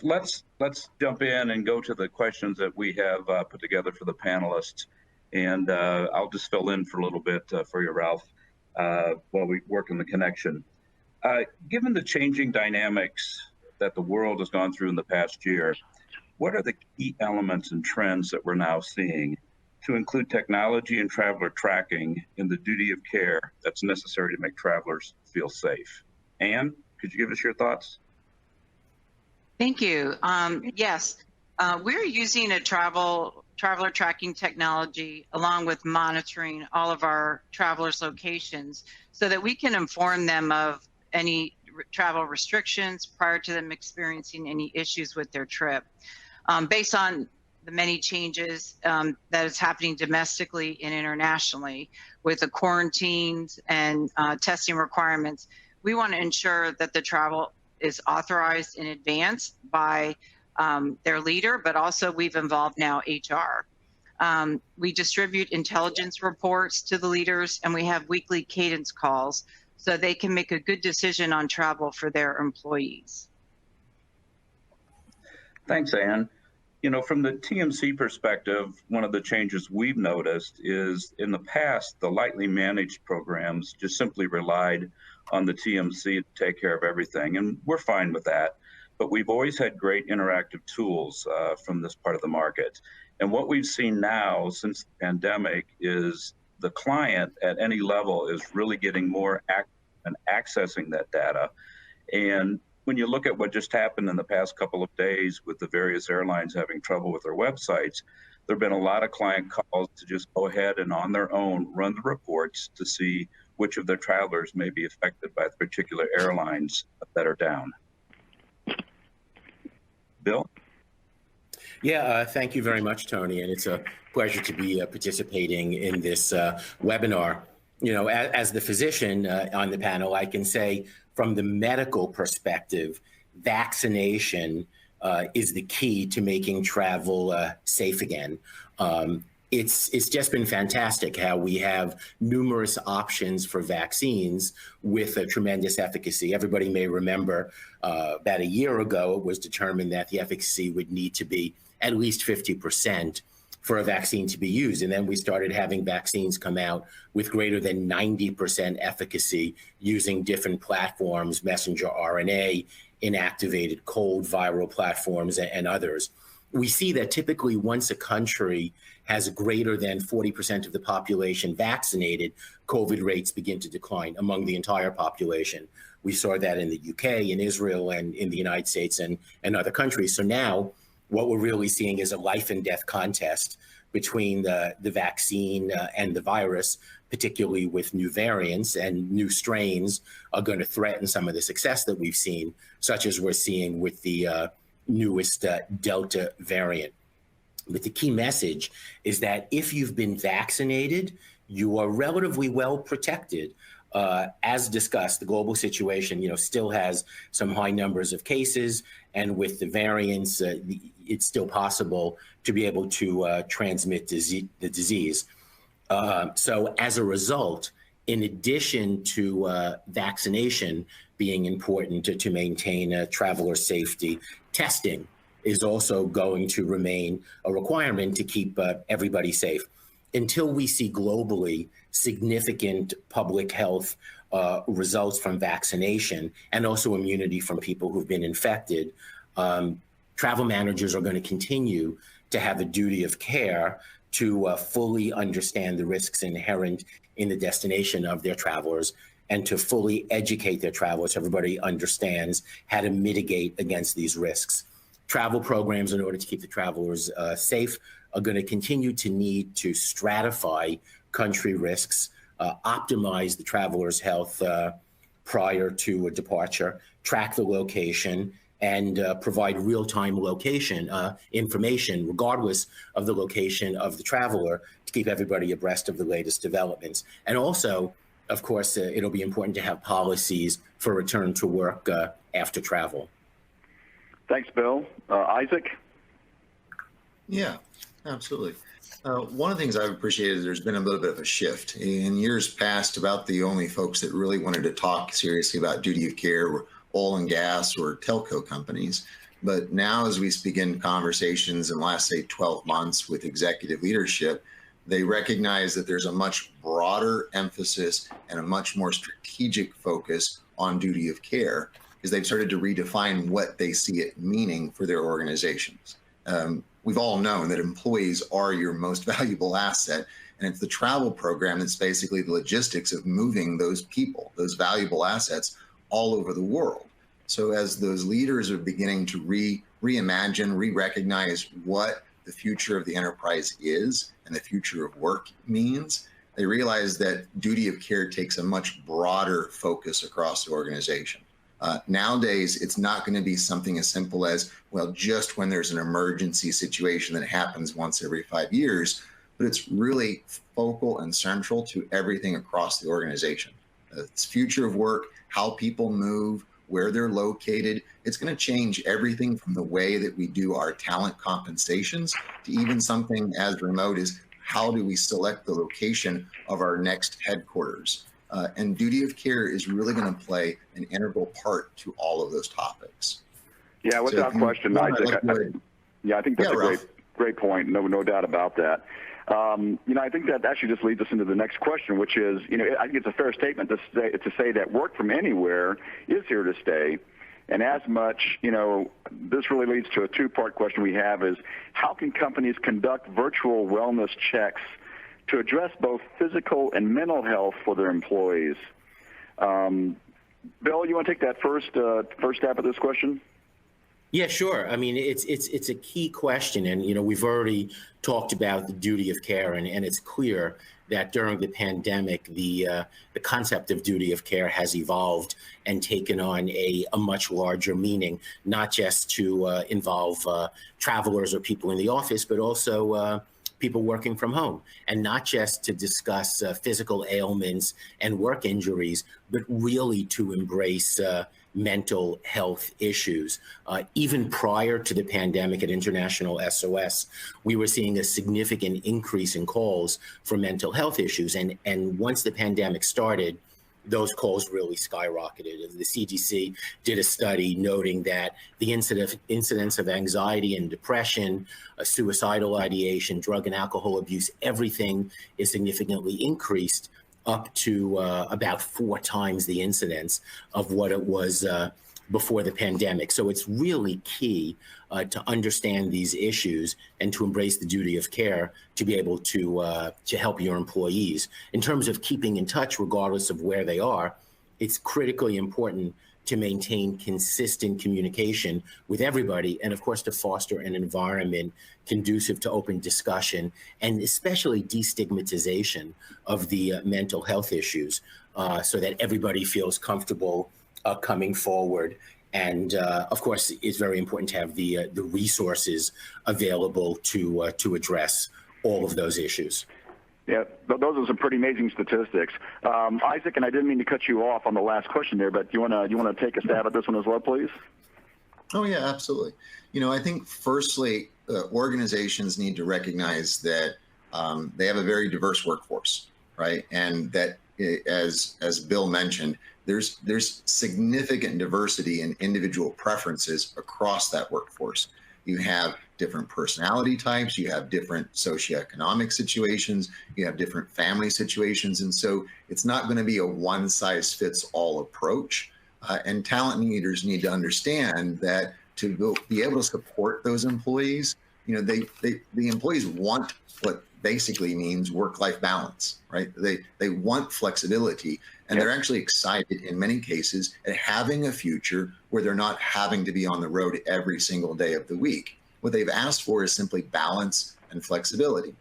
let's jump in and go to the questions that we have put together for the panelists, and I'll just fill in for a little bit for you, Ralph, while we work on the connection. Given the changing dynamics that the world has gone through in the past year, what are the key elements and trends that we're now seeing to include technology and traveler tracking in the duty of care that's necessary to make travelers feel safe? Anne, could you give us your thoughts? Thank you. Yes, we're using a traveler tracking technology along with monitoring all of our travelers' locations so that we can inform them of any travel restrictions prior to them experiencing any issues with their trip. Based on the many changes that is happening domestically and internationally with the quarantines and testing requirements, we want to ensure that the travel is authorized in advance by their leader, but also we've involved now HR. We distribute intelligence reports to the leaders, and we have weekly cadence calls so they can make a good decision on travel for their employees. Thanks, Anne. You know, from the TMC perspective, one of the changes we've noticed is in the past, the lightly managed programs just simply relied on the TMC to take care of everything, and we're fine with that. But we've always had great interactive tools from this part of the market. And what we've seen now since the pandemic is the client at any level is really getting more active and accessing that data. And when you look at what just happened in the past couple of days with the various airlines having trouble with their websites, there have been a lot of client calls to just go ahead and on their own run the reports to see which of their travelers may be affected by the particular airlines that are down. Bill? Yeah, thank you very much, Tony, and it's a pleasure to be participating in this webinar. You know, as the physician on the panel, I can say from the medical perspective, vaccination is the key to making travel safe again. It's just been fantastic how we have numerous options for vaccines with a tremendous efficacy. Everybody may remember about a year ago, it was determined that the efficacy would need to be at least 50% for a vaccine to be used. And then we started having vaccines come out with greater than 90% efficacy using different platforms, messenger RNA, inactivated cold viral platforms, and others. We see that typically once a country has greater than 40% of the population vaccinated, COVID rates begin to decline among the entire population. We saw that in the UK, in Israel, and in the United States and other countries. So now what we're really seeing is a life and death contest between the vaccine and the virus, particularly with new variants, and new strains are going to threaten some of the success that we've seen, such as we're seeing with the newest Delta variant. But the key message is that if you've been vaccinated, you are relatively well protected. As discussed, the global situation, still has some high numbers of cases, and with the variants, it's still possible to be able to transmit the disease. So as a result, in addition to vaccination being important to maintain traveler safety, testing is also going to remain a requirement to keep everybody safe. Until we see globally significant public health results from vaccination and also immunity from people who've been infected, travel managers are going to continue to have a duty of care to fully understand the risks inherent in the destination of their travelers and to fully educate their travelers so everybody understands how to mitigate against these risks. Travel programs, in order to keep the travelers safe, are going to continue to need to stratify country risks, optimize the traveler's health prior to a departure, track the location, and provide real-time location information, regardless of the location of the traveler, to keep everybody abreast of the latest developments. And also, of course, it'll be important to have policies for return to work after travel. Thanks, Bill. Isaac? Yeah, absolutely. One of the things I've appreciated is there's been a little bit of a shift. In years past, about the only folks that really wanted to talk seriously about duty of care were oil and gas or telco companies. But now as we begin conversations in the last, say, 12 months with executive leadership, they recognize that there's a much broader emphasis and a much more strategic focus on duty of care, because they've started to redefine what they see it meaning for their organizations. We've all known that employees are your most valuable asset, and it's the travel program that's basically the logistics of moving those people, those valuable assets, all over the world. So as those leaders are beginning to reimagine, re-recognize what the future of the enterprise is and the future of work means, they realize that duty of care takes a much broader focus across the organization. Nowadays, it's not going to be something as simple as, well, just when there's an emergency situation that happens once every 5 years, but it's really focal and central to everything across the organization. It's future of work, how people move, where they're located. It's going to change everything from the way that we do our talent compensations to even something as remote as how do we select the location of our next headquarters. And duty of care is really going to play an integral part to all of those topics. Yeah, without question, Isaac. I think that's a great point. No doubt about that. I think that actually just leads us into the next question, which is, I think it's a fair statement to say that work from anywhere is here to stay. And as much, this really leads to a two-part question we have is, how can companies conduct virtual wellness checks to address both physical and mental health for their employees? Bill, you want to take that first stab at this question? Yeah, sure. I mean, it's a key question, and we've already talked about the duty of care, and it's clear that during the pandemic, the concept of duty of care has evolved and taken on a much larger meaning, not just to involve travelers or people in the office, but also people working from home, and not just to discuss physical ailments and work injuries, but really to embrace mental health issues. Even prior to the pandemic at International SOS, we were seeing a significant increase in calls for mental health issues. And once the pandemic started, those calls really skyrocketed. The CDC did a study noting that the incidence of anxiety and depression, suicidal ideation, drug and alcohol abuse, everything is significantly increased, up to about 4 times the incidence of what it was before the pandemic. So it's really key to understand these issues and to embrace the duty of care to be able to help your employees. In terms of keeping in touch, regardless of where they are, it's critically important to maintain consistent communication with everybody, and of course to foster an environment conducive to open discussion and especially destigmatization of the mental health issues, so that everybody feels comfortable coming forward. And of course, it's very important to have the resources available to address all of those issues. Yeah, those are some pretty amazing statistics. Isaac, and I didn't mean to cut you off on the last question there, but do you want to take a stab at this one as well, please? Oh, yeah, absolutely. I think firstly, organizations need to recognize that they have a very diverse workforce, right? And that, as Bill mentioned, there's significant diversity in individual preferences across that workforce. You have different personality types, you have different socioeconomic situations, you have different family situations. And so it's not going to be a one-size-fits-all approach. And talent leaders need to understand that to be able to support those employees, the employees want what basically means work-life balance, right? They want flexibility, and they're actually excited in many cases at having a future where they're not having to be on the road every single day of the week. What they've asked for is simply balance and flexibility.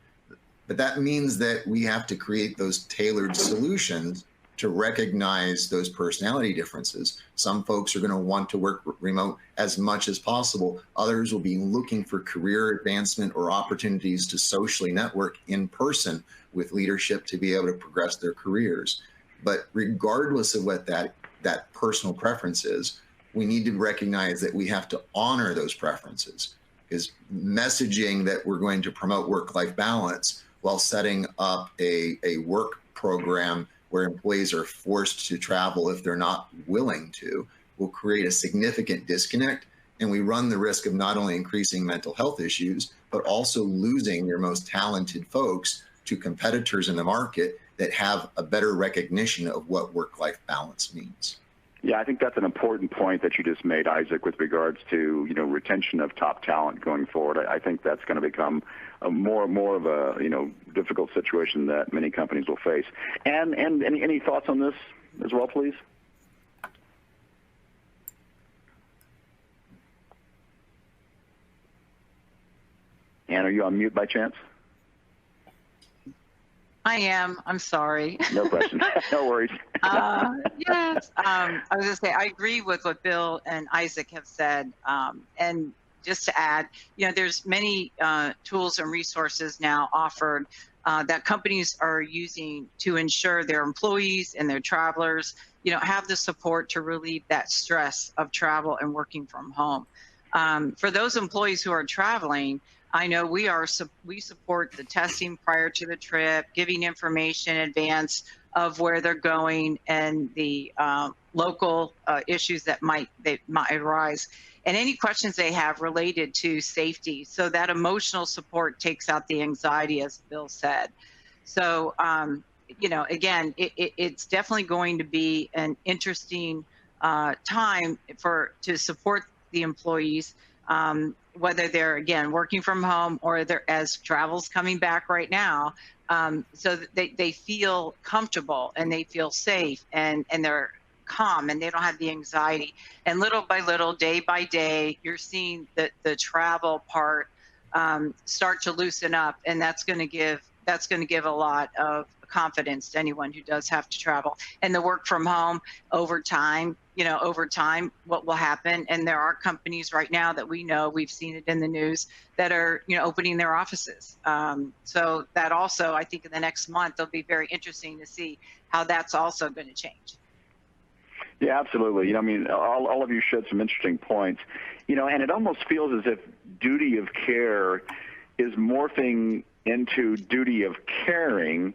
But that means that we have to create those tailored solutions to recognize those personality differences. Some folks are going to want to work remote as much as possible. Others will be looking for career advancement or opportunities to socially network in person with leadership to be able to progress their careers. But regardless of what that personal preference is, we need to recognize that we have to honor those preferences, because messaging that we're going to promote work-life balance while setting up a work program where employees are forced to travel if they're not willing to will create a significant disconnect And we run the risk of not only increasing mental health issues, but also losing your most talented folks to competitors in the market that have a better recognition of what work-life balance means. Yeah, I think that's an important point that you just made, Isaac, with regards to, you know, retention of top talent going forward. I think that's going to become a more of a, you know, difficult situation that many companies will face. And any thoughts on this as well, please? Anne, are you on mute by chance? I am. I'm sorry. No question. No worries. Yes. I was going to say, I agree with what Bill and Isaac have said. And just to add, you know, there's many tools and resources now offered that companies are using to ensure their employees and their travelers, you know, have the support to relieve that stress of travel and working from home. For those employees who are traveling, I know we support the testing prior to the trip, giving information in advance of where they're going and the local issues that might arise, and any questions they have related to safety. So that emotional support takes out the anxiety, as Bill said. So you know, again, it's definitely going to be an interesting time to support the employees. Whether they're, again, working from home or they're, as travel's coming back right now, so that they feel comfortable and they feel safe and they're calm and they don't have the anxiety. And little by little, day by day, you're seeing the travel part start to loosen up, and that's going to give a lot of confidence to anyone who does have to travel. And the work from home over time, what will happen? And there are companies right now that we know, we've seen it in the news, that are, you know, opening their offices. So that also, I think in the next month, it'll be very interesting to see how that's also going to change. Yeah, absolutely. You know, I mean, all of you shared some interesting points, you know, and it almost feels as if duty of care is morphing into duty of caring,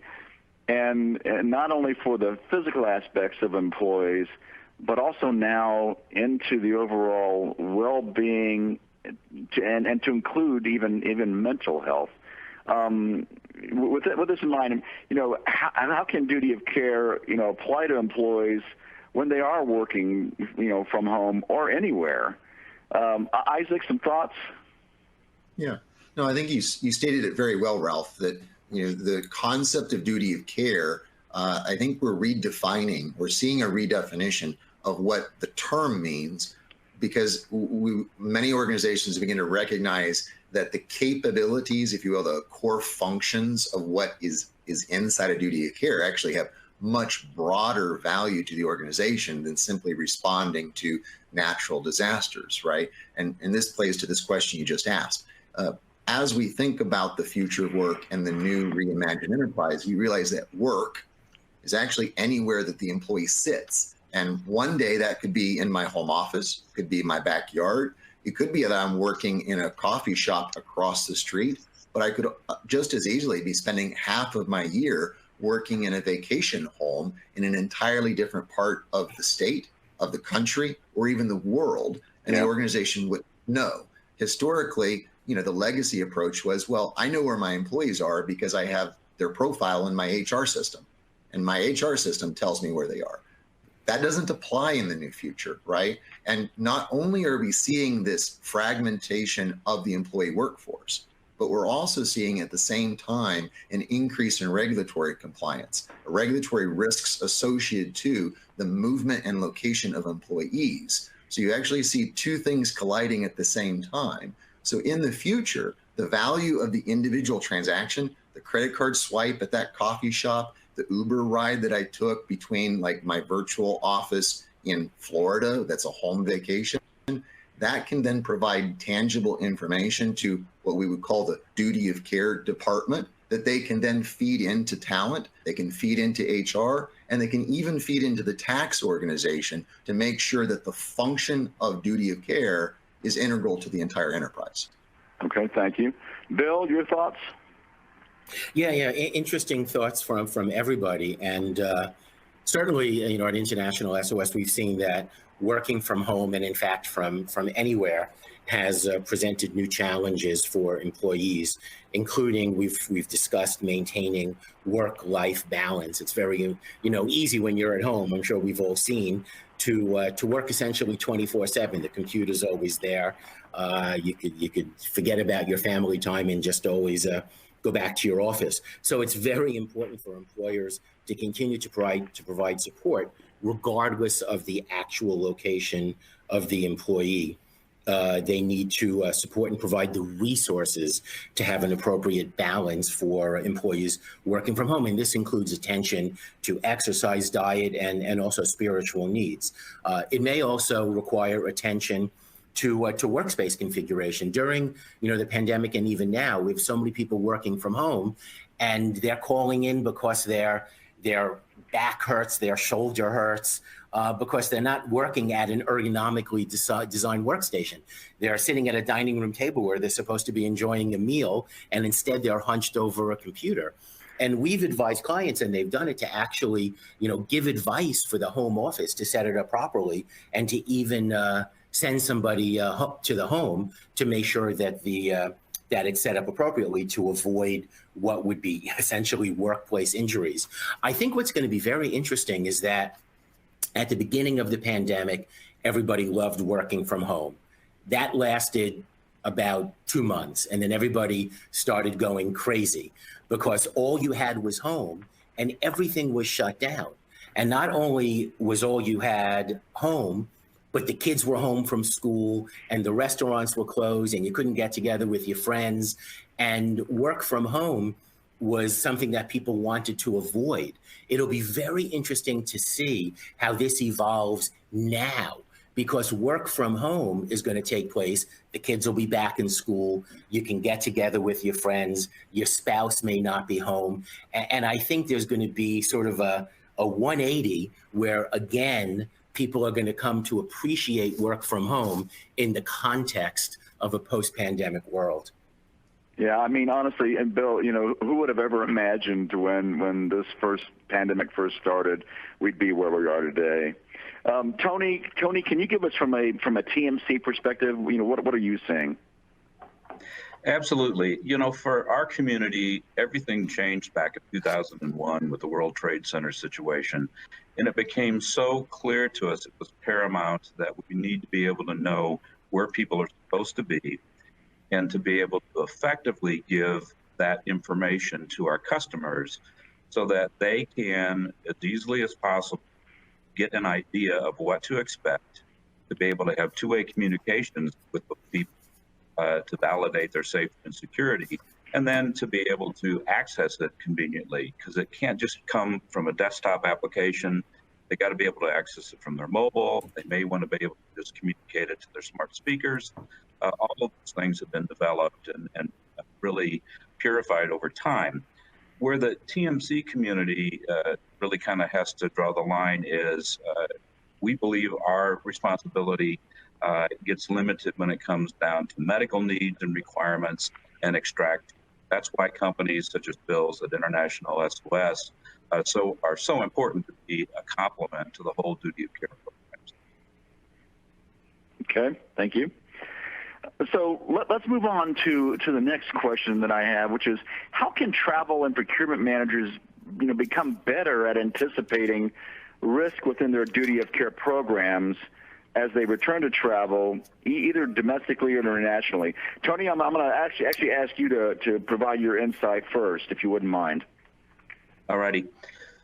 and not only for the physical aspects of employees, but also now into the overall well-being, and to include even mental health. With this in mind, you know, how can duty of care, you know, apply to employees when they are working, you know, from home or anywhere? Isaac, some thoughts? Yeah, no, I think you stated it very well, Ralph, that, you know, the concept of duty of care, I think we're seeing a redefinition of what the term means, because many organizations begin to recognize that the capabilities, if you will, the core functions of what is inside a duty of care actually have much broader value to the organization than simply responding to natural disasters, right? And this plays to this question you just asked. As we think about the future of work and the new reimagined enterprise, we realize that work is actually anywhere that the employee sits. And one day that could be in my home office, could be my backyard. It could be that I'm working in a coffee shop across the street, but I could just as easily be spending half of my year working in a vacation home in an entirely different part of the state, of the country, or even the world. And the organization would know. Historically, you know, the legacy approach was, well, I know where my employees are because I have their profile in my HR system, and my HR system tells me where they are. That doesn't apply in the new future, right? And not only are we seeing this fragmentation of the employee workforce, but we're also seeing at the same time an increase in regulatory compliance, regulatory risks associated to the movement and location of employees. So you actually see two things colliding at the same time. So in the future, the value of the individual transaction, the credit card swipe at that coffee shop, the Uber ride that I took between like my virtual office in Florida, that's a home vacation, that can then provide tangible information to what we would call the duty of care department, that they can then feed into talent, they can feed into HR, and they can even feed into the tax organization to make sure that the function of duty of care is integral to the entire enterprise. Okay, thank you. Bill, your thoughts? Yeah, interesting thoughts from everybody. And certainly, you know, at International SOS, we've seen that working from home and in fact from anywhere has presented new challenges for employees, including we've discussed maintaining work-life balance. It's very easy when you're at home. I'm sure we've all seen to work essentially 24/7. The computer's always there. You could forget about your family time and just always go back to your office. So it's very important for employers to continue to provide support regardless of the actual location of the employee. They need to support and provide the resources to have an appropriate balance for employees working from home. And this includes attention to exercise, diet, and also spiritual needs. It may also require attention to workspace configuration. During the pandemic and even now, we have so many people working from home, and they're calling in because their back hurts, their shoulder hurts, because they're not working at an ergonomically designed workstation. They're sitting at a dining room table where they're supposed to be enjoying a meal, and instead they're hunched over a computer. And we've advised clients, and they've done it, to actually, give advice for the home office to set it up properly, and to even send somebody to the home to make sure that that it's set up appropriately to avoid what would be essentially workplace injuries. I think what's going to be very interesting is that at the beginning of the pandemic, everybody loved working from home. That lasted about 2 months, and then everybody started going crazy because all you had was home and everything was shut down. And not only was all you had home, but the kids were home from school and the restaurants were closed and you couldn't get together with your friends. And work from home was something that people wanted to avoid. It'll be very interesting to see how this evolves now, because work from home is going to take place. The kids will be back in school. You can get together with your friends. Your spouse may not be home. And I think there's going to be sort of a 180 where, again, people are going to come to appreciate work from home in the context of a post-pandemic world. Yeah, I mean, honestly, and Bill, who would have ever imagined when this pandemic first started, we'd be where we are today? Tony, can you give us from a TMC perspective, what are you seeing? Absolutely. For our community, everything changed back in 2001 with the World Trade Center situation. And it became so clear to us, it was paramount that we need to be able to know where people are supposed to be and to be able to effectively give that information to our customers so that they can, as easily as possible, get an idea of what to expect, to be able to have two-way communications with the people to validate their safety and security, and then to be able to access it conveniently, because it can't just come from a desktop application. They got to be able to access it from their mobile. They may want to be able to just communicate it to their smart speakers. All of those things have been developed and really purified over time. Where the TMC community really kind of has to draw the line is we believe our responsibility gets limited when it comes down to medical needs and requirements and extract. That's why companies such as Bill's at International SOS are so important to be a complement to the whole duty of care programs. Okay, thank you. So let's move on to the next question that I have, which is, how can travel and procurement managers become better at anticipating risk within their duty of care programs as they return to travel, either domestically or internationally? Tony, I'm going to actually ask you to provide your insight first, if you wouldn't mind. All righty.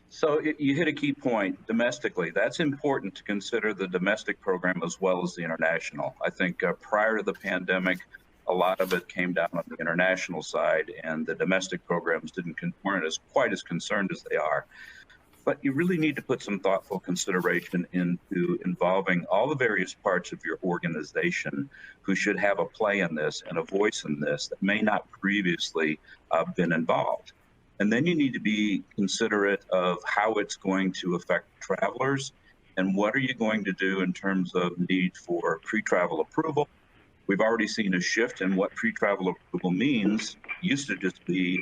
So you hit a key point domestically. That's important to consider the domestic program as well as the international. I think prior to the pandemic, a lot of it came down on the international side, and the domestic programs weren't quite as concerned as they are. But you really need to put some thoughtful consideration into involving all the various parts of your organization who should have a play in this and a voice in this that may not previously been involved. And then you need to be considerate of how it's going to affect travelers and what are you going to do in terms of need for pre-travel approval. We've already seen a shift in what pre-travel approval means. It used to just be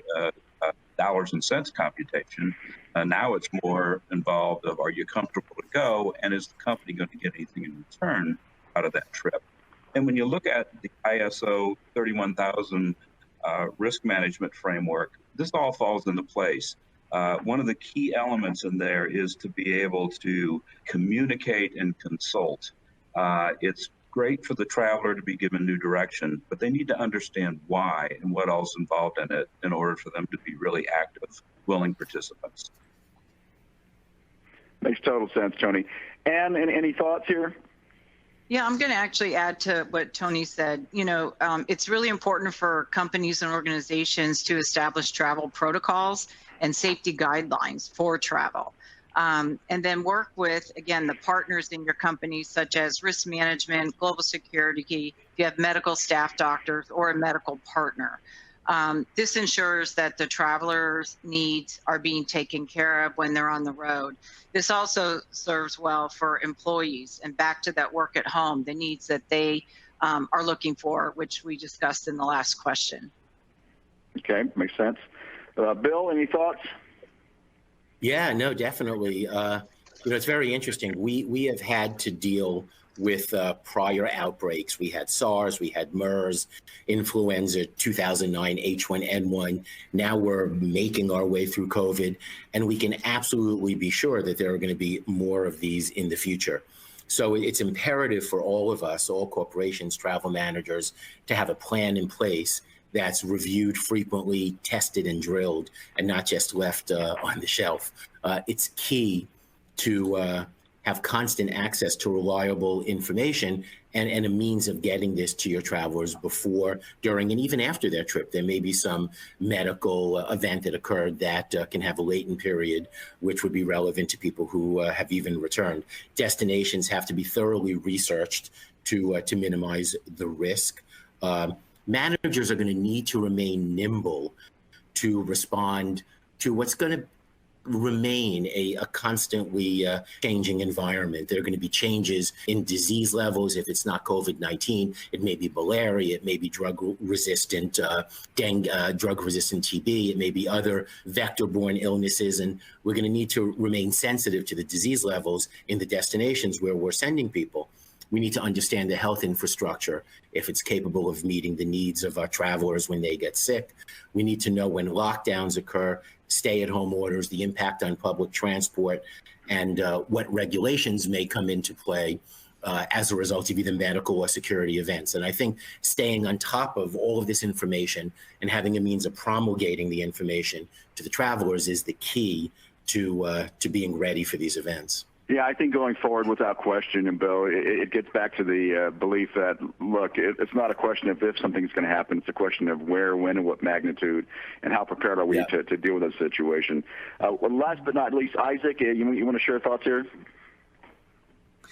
dollars and cents computation. Now it's more involved of, are you comfortable to go, and is the company going to get anything in return out of that trip? And when you look at the ISO 31000 risk management framework, this all falls into place. One of the key elements in there is to be able to communicate and consult. It's great for the traveler to be given new direction, but they need to understand why and what else involved in it in order for them to be really active, willing participants. Makes total sense, Tony. Ann, any thoughts here? Yeah, I'm going to actually add to what Tony said. You know, it's really important for companies and organizations to establish travel protocols and safety guidelines for travel. And then work with, again, the partners in your company, such as risk management, global security, if you have medical staff doctors or a medical partner. This ensures that the travelers' needs are being taken care of when they're on the road. This also serves well for employees, and back to that work at home, the needs that they are looking for, which we discussed in the last question. Okay, makes sense. Bill, any thoughts? Yeah, no, definitely. You know, it's very interesting. We have had to deal with prior outbreaks. We had SARS, we had MERS, influenza, 2009, H1N1. Now we're making our way through COVID, and we can absolutely be sure that there are going to be more of these in the future. So it's imperative for all of us, all corporations, travel managers, to have a plan in place that's reviewed frequently, tested and drilled, and not just left on the shelf. It's key to have constant access to reliable information and a means of getting this to your travelers before, during, and even after their trip. There may be some medical event that occurred that can have a latent period, which would be relevant to people who have even returned. Destinations have to be thoroughly researched to minimize the risk. Managers are going to need to remain nimble to respond to what's going to remain a constantly changing environment. There are going to be changes in disease levels. If it's not COVID-19, it may be malaria, it may be drug-resistant dengue, drug-resistant TB, it may be other vector-borne illnesses, and we're going to need to remain sensitive to the disease levels in the destinations where we're sending people. We need to understand the health infrastructure, if it's capable of meeting the needs of our travelers when they get sick. We need to know when lockdowns occur, stay-at-home orders, the impact on public transport, and what regulations may come into play as a result of either medical or security events. And I think staying on top of all of this information and having a means of promulgating the information to the travelers is the key to being ready for these events. Yeah, I think going forward, without question, and Bill, it gets back to the belief that, look, it's not a question of if something's going to happen. It's a question of where, when, and what magnitude, and how prepared are we to deal with that situation. Last but not least, Isaac, you want to share thoughts here?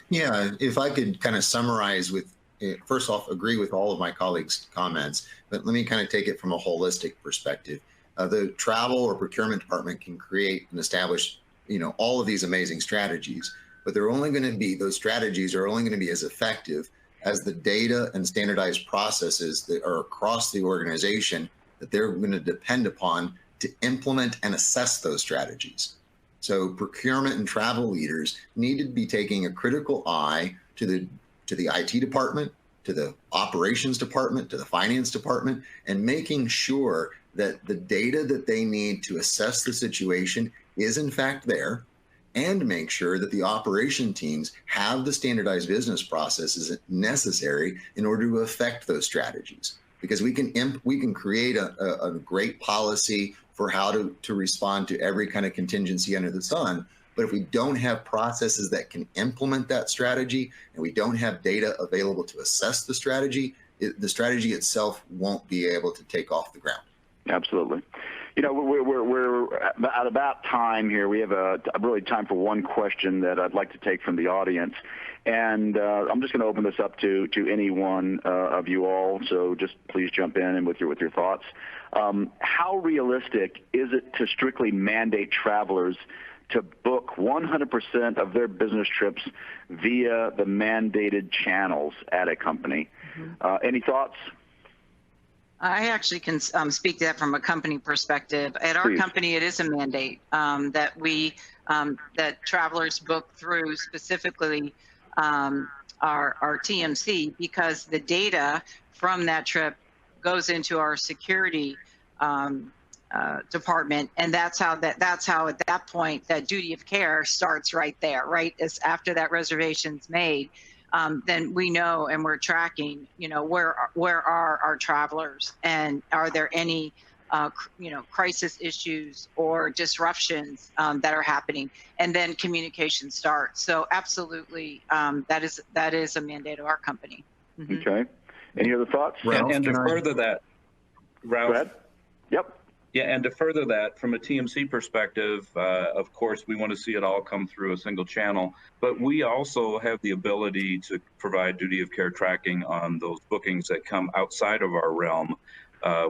Yeah, if I could kind of summarize with, first off, agree with all of my colleagues' comments, but let me kind of take it from a holistic perspective. The travel or procurement department can create and establish all of these amazing strategies, but those strategies are only going to be as effective as the data and standardized processes that are across the organization that they're going to depend upon to implement and assess those strategies. So procurement and travel leaders need to be taking a critical eye to the IT department, to the operations department, to the finance department, and making sure that the data that they need to assess the situation is in fact there, and make sure that the operation teams have the standardized business processes necessary in order to affect those strategies. Because we can create a great policy for how to respond to every kind of contingency under the sun, but if we don't have processes that can implement that strategy, and we don't have data available to assess the strategy itself won't be able to take off the ground. Absolutely. We're at about time here. We have really time for one question that I'd like to take from the audience. And I'm just going to open this up to any one of you all. So just please jump in and with your thoughts. How realistic is it to strictly mandate travelers to book 100% of their business trips via the mandated channels at a company? Any thoughts? I actually can speak to that from a company perspective. At our Please. company, it is a mandate that we that travelers book through specifically our TMC, because the data from that trip goes into our security department, and that's how at that point that duty of care starts right there. Right, is after that reservation's made. Then we know and we're tracking, where are our travelers, and are there any, crisis issues or disruptions that are happening, and then communication starts. So absolutely, that is a mandate of our company. Mm-hmm. Okay. Any other thoughts? Ralph, and to further that, Ralph. Go ahead. Yep. Yeah, and to further that, from a TMC perspective, of course, we want to see it all come through a single channel, but we also have the ability to provide duty of care tracking on those bookings that come outside of our realm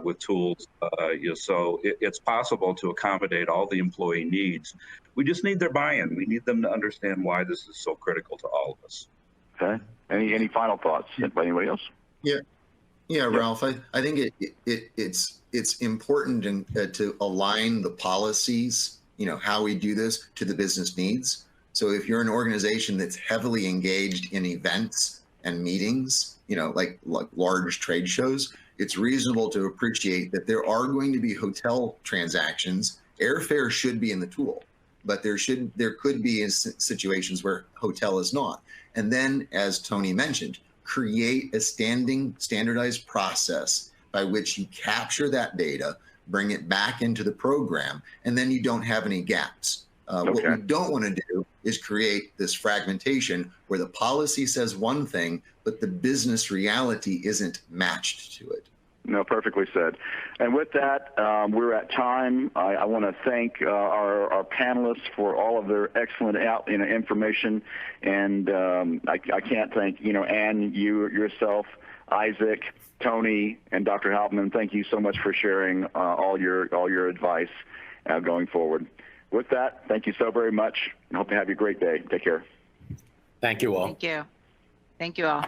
with tools. So it's possible to accommodate all the employee needs. We just need their buy-in. We need them to understand why this is so critical to all of us. Okay. Any final thoughts by anybody else? Yeah, Ralph, I think it's important to align the policies, how we do this, to the business needs. So if you're an organization that's heavily engaged in events and meetings, like large trade shows, it's reasonable to appreciate that there are going to be hotel transactions. Airfare should be in the tool, but there could be situations where hotel is not. And then, as Tony mentioned, create a standardized process by which you capture that data, bring it back into the program, and then you don't have any gaps. What we don't want to do is create this fragmentation where the policy says one thing, but the business reality isn't matched to it. No, perfectly said. And with that, we're at time. I want to thank our panelists for all of their excellent information, and I can't thank Anne, yourself, Isaac, Tony, and Dr. Hauptman. Thank you so much for sharing all your advice going forward. With that, thank you so very much, and hope to have you a great day. Take care. Thank you all. Thank you. Thank you all.